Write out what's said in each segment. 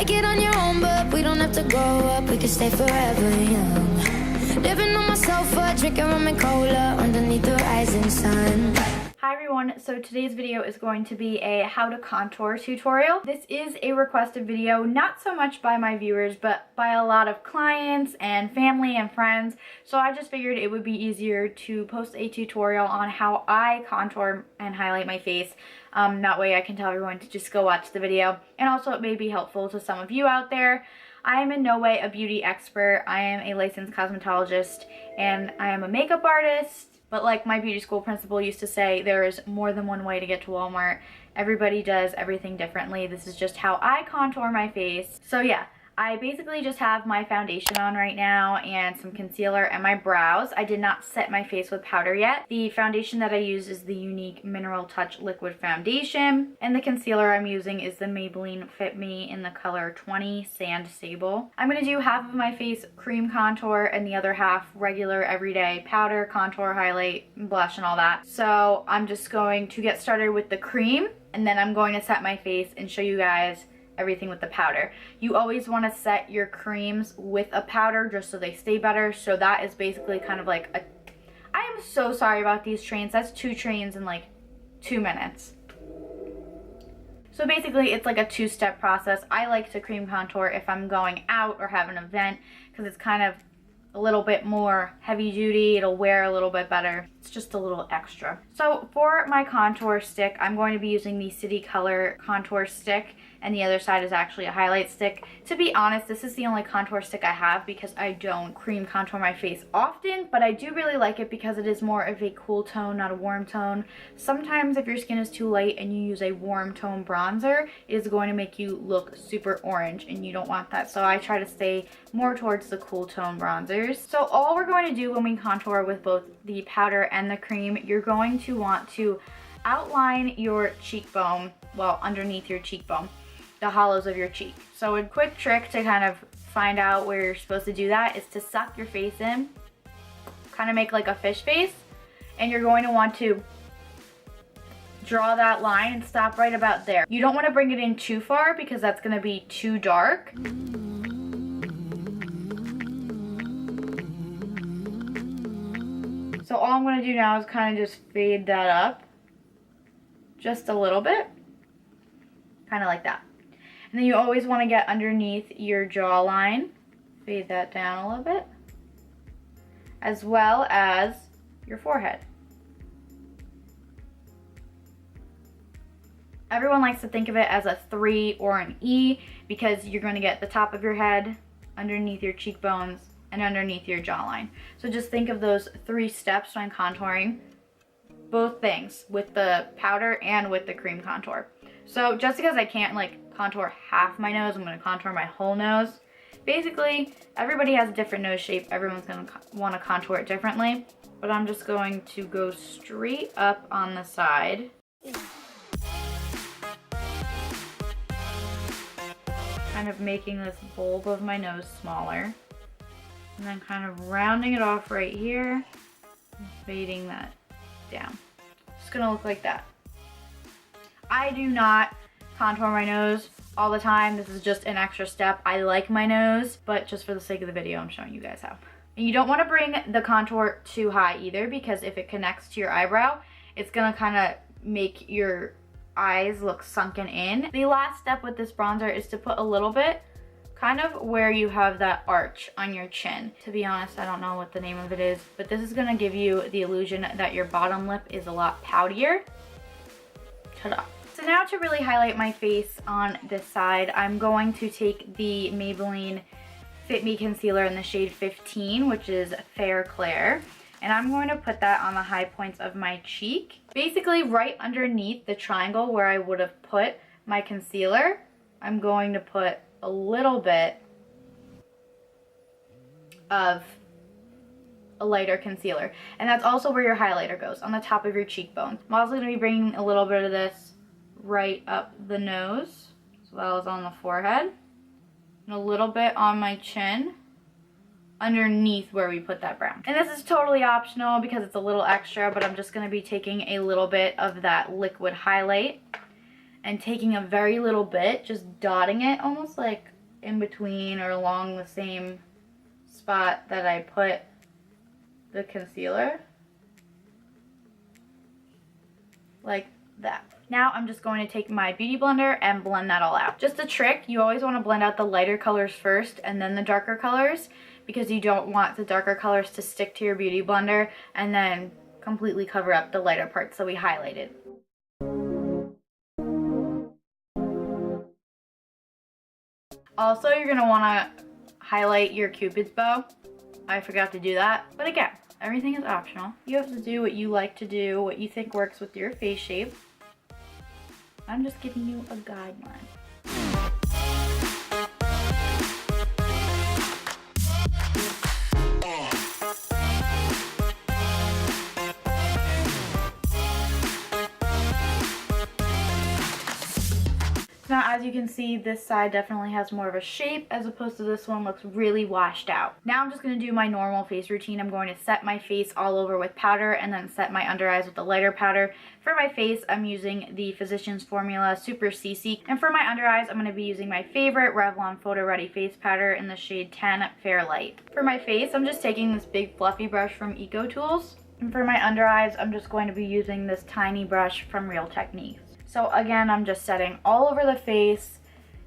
Make it on your own, but we don't have to grow up. We can stay forever young. Living on my sofa, drinking rum and cola underneath the rising sun. Hi everyone, so today's video is going to be a how to contour tutorial. This is a requested video, not so much by my viewers, but by a lot of clients and family and friends. So I just figured it would be easier to post a tutorial on how I contour and highlight my face. That way I can tell everyone to just go watch the video. And also it may be helpful to some of you out there. I am in no way a beauty expert. I am a licensed cosmetologist and I am a makeup artist. But like my beauty school principal used to say, there is more than one way to get to Walmart. Everybody does everything differently. This is just how I contour my face. So yeah, I basically just have my foundation on right now and some concealer and my brows. I did not set my face with powder yet. The foundation that I use is the Younique Mineral Touch Liquid Foundation. And the concealer I'm using is the Maybelline Fit-Me in the color 20 Sand Sable. I'm going to do half of my face cream contour and the other half regular everyday powder, contour, highlight, blush, and all that. So I'm just going to get started with the cream and then I'm going to set my face and show you guys everything with the powder. You always want to set your creams with a powder just so they stay better. So that is basically kind of like a... I am so sorry about these trains. That's 2 trains in like 2 minutes. So basically it's like a 2-step process. I like to cream contour if I'm going out or have an event because it's kind of a little bit more heavy duty. It'll wear a little bit better. It's just a little extra. So for my contour stick, I'm going to be using the City Color contour stick, and the other side is actually a highlight stick. To be honest, this is the only contour stick I have because I don't cream contour my face often, but I do really like it because it is more of a cool tone, not a warm tone. Sometimes if your skin is too light and you use a warm tone bronzer, it is going to make you look super orange and you don't want that. So I try to stay more towards the cool tone bronzers. So all we're going to do when we contour with both the powder and the cream, you're going to want to outline your cheekbone, well, underneath your cheekbone, the hollows of your cheek. So a quick trick to kind of find out where you're supposed to do that is to suck your face in, kind of make like a fish face, and you're going to want to draw that line and stop right about there. You don't want to bring it in too far because that's going to be too dark. So all I'm going to do now is kind of just fade that up just a little bit, kind of like that. And then you always want to get underneath your jawline, fade that down a little bit, as well as your forehead. Everyone likes to think of it as a 3 or an E because you're going to get the top of your head, underneath your cheekbones, and underneath your jawline. So just think of those 3 steps when contouring both things, with the powder and with the cream contour. So just because I can't like contour half my nose, I'm going to contour my whole nose. Basically, everybody has a different nose shape. Everyone's going to want to contour it differently. But I'm just going to go straight up on the side. Kind of making this bulb of my nose smaller. And then kind of rounding it off right here. And fading that down. It's going to look like that. I do not contour my nose all the time. This is just an extra step. I like my nose, but just for the sake of the video, I'm showing you guys how. And you don't want to bring the contour too high either because if it connects to your eyebrow, it's going to kind of make your eyes look sunken in. The last step with this bronzer is to put a little bit kind of where you have that arch on your chin. To be honest, I don't know what the name of it is, but this is going to give you the illusion that your bottom lip is a lot poutier. Ta-da. So now to really highlight my face on this side, I'm going to take the Maybelline Fit-Me concealer in the shade 15, which is Fair Clair, and I'm going to put that on the high points of my cheek. Basically right underneath the triangle where I would have put my concealer, I'm going to put a little bit of a lighter concealer. And that's also where your highlighter goes, on the top of your cheekbone. I'm also going to be bringing a little bit of this right up the nose, as well as on the forehead, and a little bit on my chin, underneath where we put that brown. And this is totally optional because it's a little extra, but I'm just going to be taking a little bit of that liquid highlight and taking a very little bit, just dotting it almost like in between or along the same spot that I put the concealer. Like that. Now I'm just going to take my beauty blender and blend that all out. Just a trick, you always want to blend out the lighter colors first and then the darker colors, because you don't want the darker colors to stick to your beauty blender and then completely cover up the lighter parts that we highlighted. Also, you're going to want to highlight your Cupid's bow. I forgot to do that, but again, everything is optional. You have to do what you like to do, what you think works with your face shape. I'm just giving you a guideline. Now, as you can see, this side definitely has more of a shape as opposed to this one looks really washed out. Now I'm just going to do my normal face routine. I'm going to set my face all over with powder and then set my under eyes with the lighter powder. For my face, I'm using the Physicians Formula Super CC. And for my under eyes, I'm going to be using my favorite Revlon Photoready face powder in the shade 10 Fair Light. For my face, I'm just taking this big fluffy brush from Eco Tools. And for my under eyes, I'm just going to be using this tiny brush from Real Techniques. So again, I'm just setting all over the face.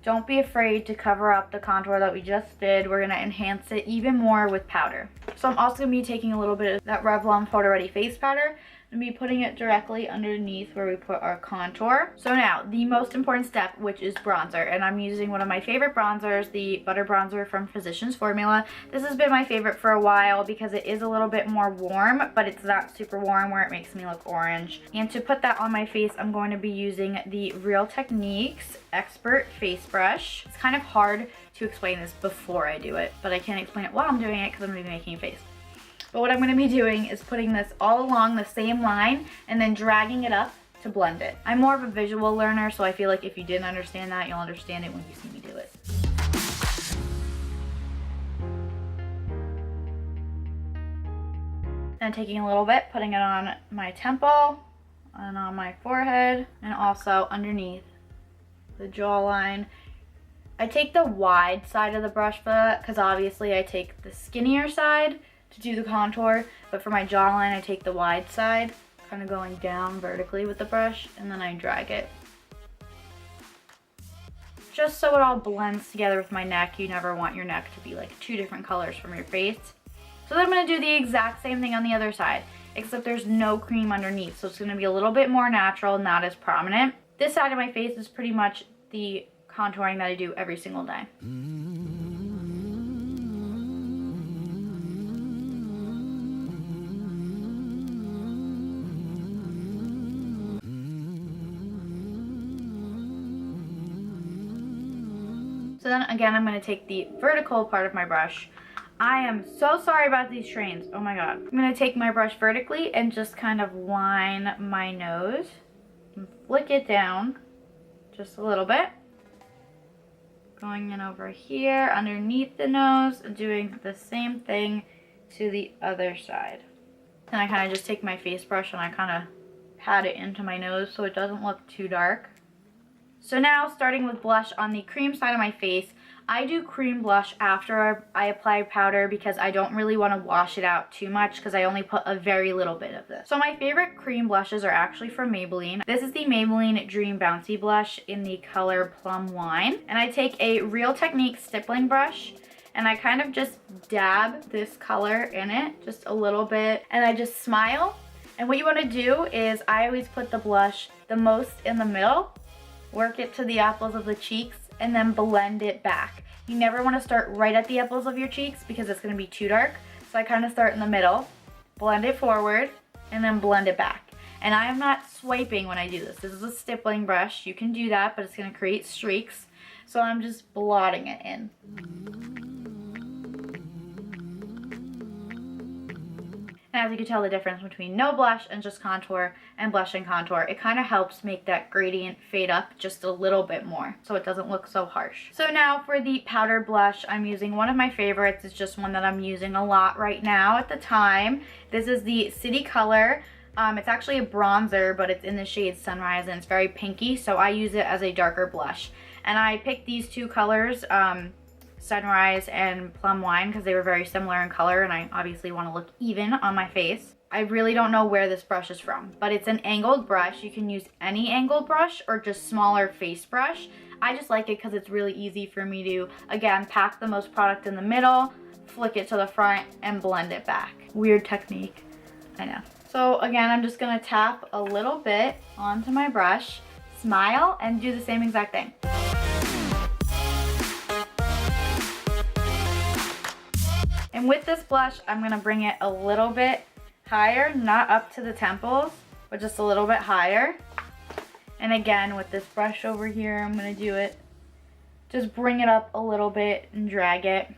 Don't be afraid to cover up the contour that we just did. We're going to enhance it even more with powder. So I'm also going to be taking a little bit of that Revlon Photoready face powder and be putting it directly underneath where we put our contour. So now, the most important step, which is bronzer. And I'm using one of my favorite bronzers, the Butter Bronzer from Physicians Formula. This has been my favorite for a while because it is a little bit more warm, but it's not super warm where it makes me look orange. And to put that on my face, I'm going to be using the Real Techniques Expert Face Brush. It's kind of hard to explain this before I do it, but I can't explain it while I'm doing it because I'm going to be making a face. But what I'm going to be doing is putting this all along the same line and then dragging it up to blend it. I'm more of a visual learner, so I feel like if you didn't understand that, you'll understand it when you see me do it. Then taking a little bit, putting it on my temple and on my forehead and also underneath the jawline. I take the wide side of the brush for that because obviously I take the skinnier side to do the contour, but for my jawline I take the wide side, kind of going down vertically with the brush, and then I drag it. Just so it all blends together with my neck. You never want your neck to be like two different colors from your face. So then I'm going to do the exact same thing on the other side, except there's no cream underneath, so it's going to be a little bit more natural, not as prominent. This side of my face is pretty much the contouring that I do every single day. So then again, I'm going to take the vertical part of my brush. I am so sorry about these trains. Oh my god. I'm going to take my brush vertically and just kind of line my nose and flick it down just a little bit. Going in over here underneath the nose and doing the same thing to the other side. Then I kind of just take my face brush and I kind of pat it into my nose so it doesn't look too dark. So now, starting with blush on the cream side of my face, I do cream blush after I apply powder because I don't really want to wash it out too much because I only put a very little bit of this. So my favorite cream blushes are actually from Maybelline. This is the Maybelline Dream Bouncy Blush in the color Plum Wine. And I take a Real Techniques stippling brush and I kind of just dab this color in it, just a little bit, and I just smile. And what you want to do is I always put the blush the most in the middle, work it to the apples of the cheeks, and then blend it back. You never want to start right at the apples of your cheeks because it's going to be too dark. So I kind of start in the middle, blend it forward, and then blend it back. And I am not swiping when I do this. This is a stippling brush. You can do that, but it's going to create streaks. So I'm just blotting it in. And as you can tell the difference between no blush and just contour and blush and contour, it kind of helps make that gradient fade up just a little bit more so it doesn't look so harsh. So now for the powder blush, I'm using one of my favorites. It's just one that I'm using a lot right now at the time. This is the City Color. It's actually a bronzer, but it's in the shade Sunrise and it's very pinky, so I use it as a darker blush. And I picked these two colors Sunrise and Plum Wine because they were very similar in color, and I obviously want to look even on my face. I really don't know where this brush is from, but it's an angled brush. You can use any angled brush or just smaller face brush. I just like it because it's really easy for me to, again, pack the most product in the middle, flick it to the front, and blend it back. Weird technique, I know. So again, I'm just gonna tap a little bit onto my brush, smile, and do the same exact thing. And with this blush, I'm gonna bring it a little bit higher, not up to the temples, but just a little bit higher. And again, with this brush over here, I'm gonna do it. Just bring it up a little bit and drag it.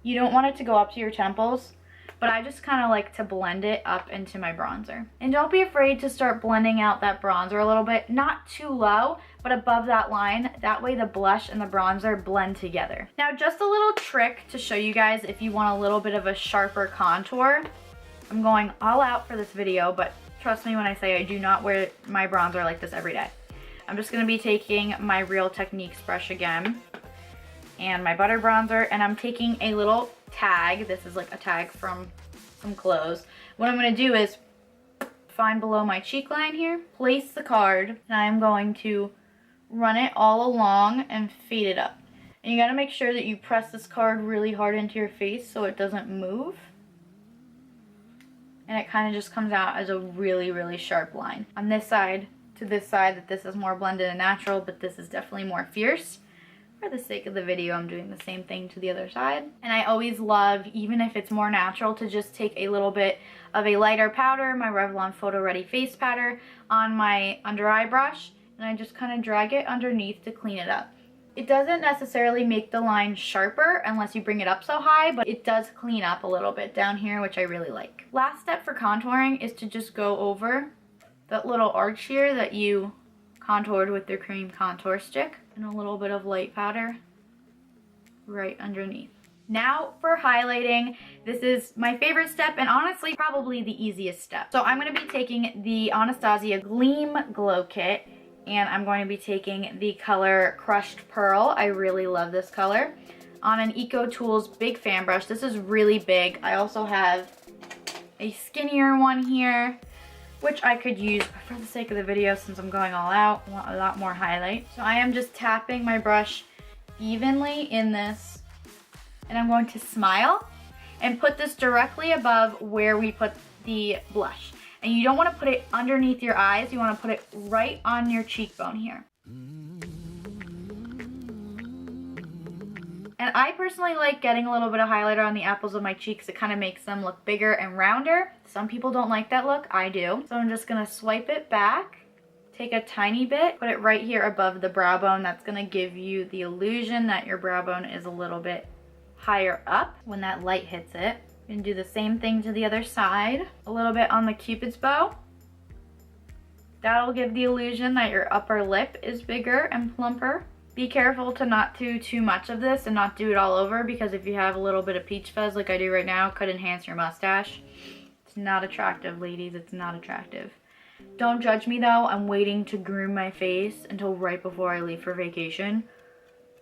You don't want it to go up to your temples, but I just kind of like to blend it up into my bronzer. And don't be afraid to start blending out that bronzer a little bit, not too low, but above that line. That way the blush and the bronzer blend together. Now, just a little trick to show you guys if you want a little bit of a sharper contour. I'm going all out for this video, but trust me when I say I do not wear my bronzer like this every day. I'm just gonna be taking my Real Techniques brush again and my butter bronzer, and I'm taking a little tag. This is like a tag from some clothes. What I'm gonna do is find below my cheek line here, place the card, and I'm going to run it all along and fade it up. And you gotta make sure that you press this card really hard into your face so it doesn't move. And it kind of just comes out as a really, really sharp line. On this side to this side, that this is more blended and natural, but this is definitely more fierce. For the sake of the video, I'm doing the same thing to the other side. And I always love, even if it's more natural, to just take a little bit of a lighter powder, my Revlon Photoready face powder, on my under eye brush, and I just kind of drag it underneath to clean it up. It doesn't necessarily make the line sharper unless you bring it up so high, but it does clean up a little bit down here, which I really like. Last step for contouring is to just go over that little arch here that you contoured with your cream contour stick, and a little bit of light powder right underneath. Now for highlighting, this is my favorite step and honestly probably the easiest step. So I'm going to be taking the Anastasia Gleam Glow Kit, and I'm going to be taking the color Crushed Pearl. I really love this color. On an Eco Tools big fan brush. This is really big. I also have a skinnier one here, which I could use, but for the sake of the video, since I'm going all out, I want a lot more highlight. So I am just tapping my brush evenly in this, and I'm going to smile and put this directly above where we put the blush. And you don't want to put it underneath your eyes, you want to put it right on your cheekbone here. And I personally like getting a little bit of highlighter on the apples of my cheeks. It kind of makes them look bigger and rounder. Some people don't like that look, I do. So I'm just going to swipe it back, take a tiny bit, put it right here above the brow bone. That's going to give you the illusion that your brow bone is a little bit higher up when that light hits it. And do the same thing to the other side. A little bit on the Cupid's bow. That'll give the illusion that your upper lip is bigger and plumper. Be careful to not do too much of this and not do it all over, because if you have a little bit of peach fuzz like I do right now, it could enhance your mustache. It's not attractive, ladies. It's not attractive. Don't judge me though. I'm waiting to groom my face until right before I leave for vacation.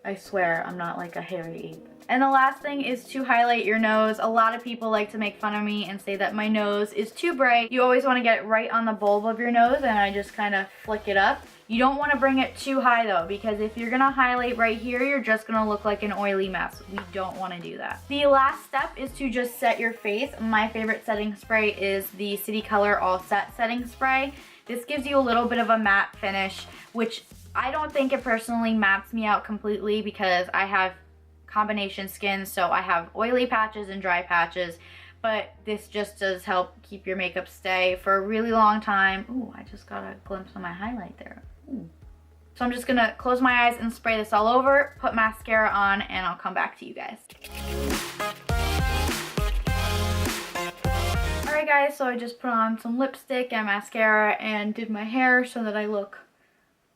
I swear I'm not like a hairy ape. And the last thing is to highlight your nose. A lot of people like to make fun of me and say that my nose is too bright. You always want to get it right on the bulb of your nose, and I just kind of flick it up. You don't want to bring it too high though, because if you're going to highlight right here, you're just going to look like an oily mess. We don't want to do that. The last step is to just set your face. My favorite setting spray is the City Color All Set setting spray. This gives you a little bit of a matte finish, which I don't think it personally mattes me out completely because I have combination skin, so I have oily patches and dry patches, but this just does help keep your makeup stay for a really long time. Ooh, I just got a glimpse of my highlight there. Ooh. So I'm just gonna close my eyes and spray this all over, put mascara on, and I'll come back to you guys. Alright guys, so I just put on some lipstick and mascara and did my hair so that I look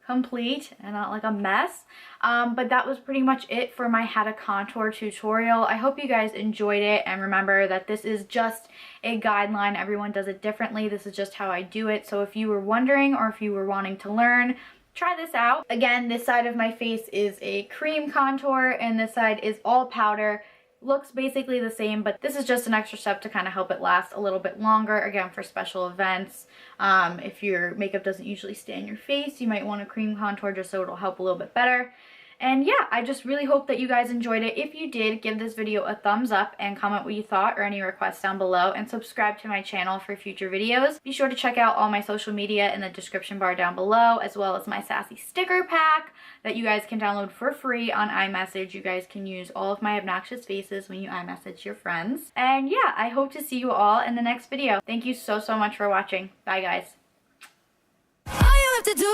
complete and not like a mess. But that was pretty much it for my how to contour tutorial. I hope you guys enjoyed it, and remember that this is just a guideline. Everyone does it differently. This is just how I do it. So if you were wondering or if you were wanting to learn, try this out. Again, this side of my face is a cream contour and this side is all powder. Looks basically the same, but this is just an extra step to kind of help it last a little bit longer, again, for special events. If your makeup doesn't usually stay on your face, you might want a cream contour just so it'll help a little bit better. And yeah, I just really hope that you guys enjoyed it. If you did, give this video a thumbs up and comment what you thought or any requests down below, and subscribe to my channel for future videos. Be sure to check out all my social media in the description bar down below, as well as my Sassy sticker pack that you guys can download for free on iMessage. You guys can use all of my obnoxious faces when you iMessage your friends. And yeah, I hope to see you all in the next video. Thank you so much for watching. Bye guys. All you have to do